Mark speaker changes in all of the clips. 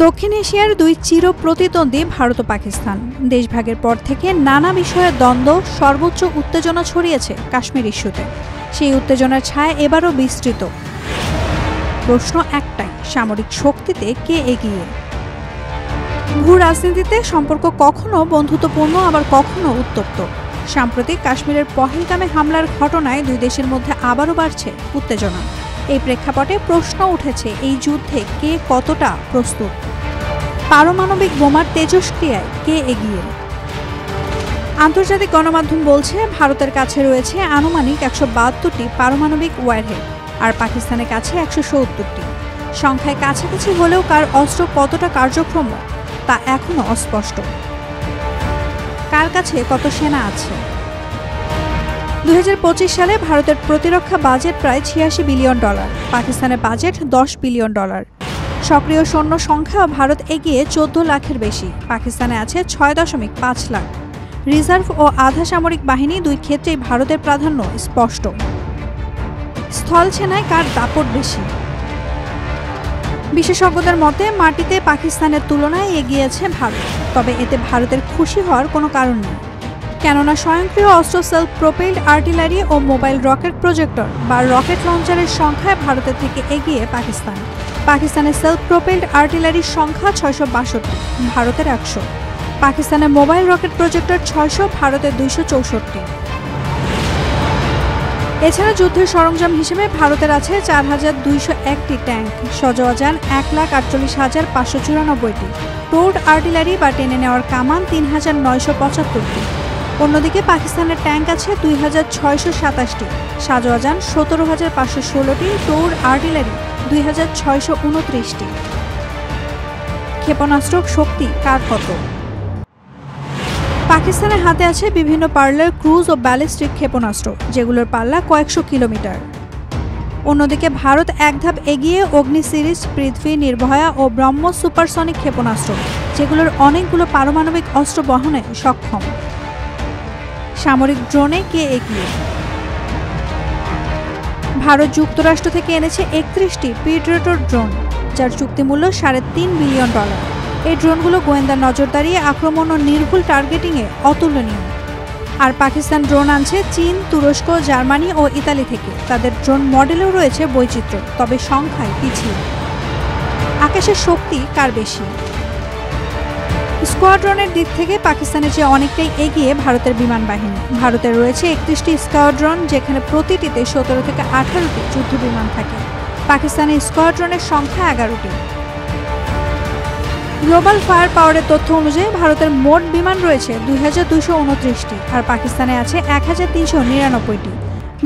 Speaker 1: দক্ষিণ এশিয়ার দুই চির প্রতিদ্বন্দ্বী ভারত ও পাকিস্তান। দেশভাগের পর থেকে নানা বিষয়ে দ্বন্দ্ব, সর্বোচ্চ উত্তেজনা ছড়িয়েছে কাশ্মীর ইস্যুতে। সেই উত্তেজনার ছায়া এবারও বিস্তৃত। প্রশ্ন একটাই, সামরিক শক্তিতে কে এগিয়ে? ভূ রাজনীতিতে সম্পর্ক কখনো বন্ধুত্বপূর্ণ, আবার কখনো উত্তপ্ত। সাম্প্রতিক কাশ্মীরের পহেলগামে হামলার ঘটনায় দুই দেশের মধ্যে আবারও বাড়ছে উত্তেজনা। এই প্রেক্ষাপটে প্রশ্ন উঠেছে, এই যুদ্ধে কে কতটা প্রস্তুত? পারমাণবিক বোমার তেজস্ক্রিয়ায় কে এগিয়ে? আন্তর্জাতিক গণমাধ্যম বলছে, ভারতের কাছে রয়েছে আনুমানিক ১৭২টি পারমাণবিক ওয়ারহেড, আর পাকিস্তানের কাছে ১৭০টি। সংখ্যায় কাছাকাছি হলেও কার অস্ত্র কতটা কার্যক্ষম তা এখনও অস্পষ্ট। কার কাছে কত সেনা আছে? ২০২৫ সালে ভারতের প্রতিরক্ষা বাজেট প্রায় $৮৬ বিলিয়ন, পাকিস্তানের বাজেট $১০ বিলিয়ন। সক্রিয় সৈন্য সংখ্যাও ভারত এগিয়ে ১৪ লাখের বেশি, পাকিস্তানে আছে ৬.৫ লাখ। রিজার্ভ ও আধা সামরিক বাহিনী দুই ক্ষেত্রেই ভারতের প্রাধান্য স্পষ্ট। স্থল সেনায় কার দাপট বেশি? বিশেষজ্ঞদের মতে মাটিতে পাকিস্তানের তুলনায় এগিয়েছে ভারত, তবে এতে ভারতের খুশি হওয়ার কোনো কারণ নেই। কেননা স্বয়ংক্রিয় অস্ত্র, সেলফ প্রোপেলড আর্টিলারি ও মোবাইল রকেট প্রজেক্টর বা রকেট লঞ্চারের সংখ্যায় ভারতের থেকে এগিয়ে পাকিস্তান। পাকিস্তানের সেলফ প্রোপেলড আর্টিলারির সংখ্যা ৬৬২, ভারতের ১০০। পাকিস্তানের মোবাইল রকেট প্রজেক্টর ৬০০, ভারতের ২৬৪। এছাড়া যুদ্ধের সরঞ্জাম হিসেবে ভারতের আছে ৪,২০১টি ট্যাঙ্ক, সজোয়াজান ১,৪৮,৫৯৪টি, টোর্ড আর্টিলারি বা টেনে নেওয়ার কামান ৩,৯৭৫টি। অন্যদিকে পাকিস্তানের ট্যাঙ্ক আছে ২,৬২৭টি, সাজোয়াজান ১৭,৫১৬টি, টোর্ড আর্টিলারি ২,৬২৯টি। ক্ষেপণাস্ত্র শক্তি কার কত? পাকিস্তানের হাতে আছে বিভিন্ন পার্লার ক্রুজ ও ব্যালিস্টিক ক্ষেপণাস্ত্র, যেগুলোর পাল্লা কয়েকশো কিলোমিটার। অন্যদিকে ভারত এক ধাপ এগিয়ে অগ্নি সিরিজ, পৃথ্বী, নির্ভয়া ও ব্রহ্মোস সুপারসনিক ক্ষেপণাস্ত্র, যেগুলোর অনেকগুলো পারমাণবিক অস্ত্র বহনে সক্ষম। সামরিক ড্রোনে কে এগিয়ে? ভারত যুক্তরাষ্ট্র থেকে এনেছে ৩১টি প্রিডেটর ড্রোন, যার চুক্তিমূল্য $৩.৫ বিলিয়ন। এই ড্রোনগুলো গোয়েন্দা নজরদারি, আক্রমণ ও নির্ভুল টার্গেটিংয়ে অতুলনীয়। আর পাকিস্তান ড্রোন আনছে চীন, তুরস্ক, জার্মানি ও ইতালি থেকে। তাদের ড্রোন মডেলেও রয়েছে বৈচিত্র্য, তবে সংখ্যায় পিছিয়ে। আকাশের শক্তি কার বেশি? স্কোয়াড্রনের দিক থেকে পাকিস্তানের চেয়ে অনেকটাই এগিয়ে ভারতের বিমান বাহিনী। ভারতের রয়েছে ৩১টি স্কোয়াড্রন, যেখানে প্রতিটিতে ১৭ থেকে ১৮টি যুদ্ধ বিমান থাকে। পাকিস্তানের স্কোয়াড্রনের সংখ্যা ১১টি। গ্লোবাল ফায়ার পাওয়ারের তথ্য অনুযায়ী ভারতের মোট বিমান রয়েছে ২,২২৯টি, আর পাকিস্তানে আছে ১,৩৯৯টি,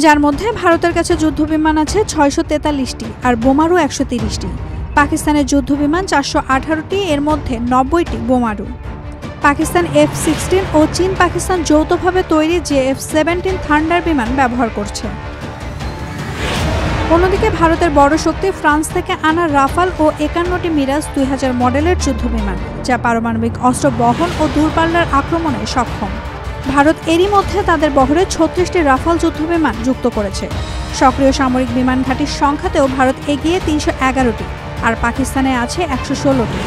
Speaker 1: যার মধ্যে ভারতের কাছে যুদ্ধবিমান আছে ৬৪৩টি আর বোমারু ১৩০টি। পাকিস্তানের যুদ্ধবিমান ৪১৮টি, এর মধ্যে ৯০টি বোমারু। পাকিস্তান F-16 ও চীন পাকিস্তান যৌথভাবে তৈরি JF-17 থান্ডার বিমান ব্যবহার করছে। অন্যদিকে ভারতের বড় শক্তি ফ্রান্স থেকে আনা রাফাল ও ৫১টি মিরাজ ২০০০ মডেলের যুদ্ধবিমান, যা পারমাণবিক অস্ত্র বহন ও দূরপাল্লার আক্রমণে সক্ষম। ভারত এরই মধ্যে তাদের বহরে ৩৬টি রাফাল যুদ্ধবিমান যুক্ত করেছে। সক্রিয় সামরিক বিমান ঘাঁটির সংখ্যাতেও ভারত এগিয়ে ৩১১টি, আর পাকিস্তানে আছে ১১৬টি।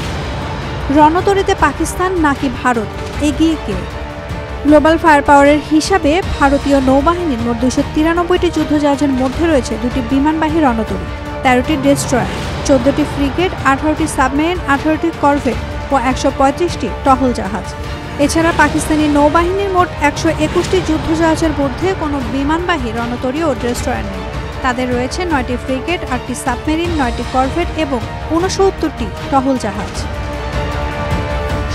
Speaker 1: রণতরীতে পাকিস্তান নাকি ভারত, এগিয়ে কে? গ্লোবাল ফায়ার পাওয়ারের হিসাবে ভারতীয় নৌবাহিনীর মোট ২৯৩টি যুদ্ধজাহাজের মধ্যে রয়েছে ২টি বিমানবাহী রণতরী, ১৩টি ডেস্ট্রয়ার, ১৪টি ফ্রিগেট, ১৮টি সাবমেরিন, ১৮টি করভেট ও ১৩৫টি টহল জাহাজ। এছাড়া পাকিস্তানি নৌবাহিনীর মোট ১২১টি যুদ্ধজাহাজের মধ্যে কোনো বিমানবাহী রণতরী ও ডেস্ট্রয়ার নেই। তাদের রয়েছে ৯টি ফ্রিগেট, ৮টি সাবমেরিন, ৯টি করভেট এবং ৬৯টি টহল জাহাজ।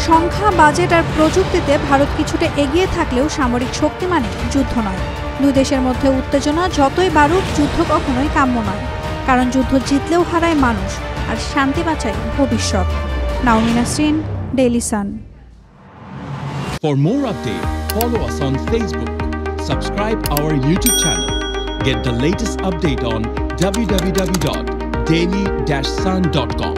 Speaker 1: সংখ্যা, বাজেট আর প্রযুক্তিতে ভারত কিছুটা এগিয়ে থাকলেও সামরিক শক্তি মানে যুদ্ধ নয়। দুই দেশের মধ্যে উত্তেজনা যতই বাড়ুক, যুদ্ধ কখনোই কাম্য নয়, কারণ যুদ্ধ জিতলেও হারায় মানুষ, আর শান্তি বাঁচায় ভবিষ্যৎ। Naomin Nasrin, Daily Sun.
Speaker 2: For more updates, follow us on Facebook, subscribe our YouTube channel, get the latest update on www.daily-sun.com.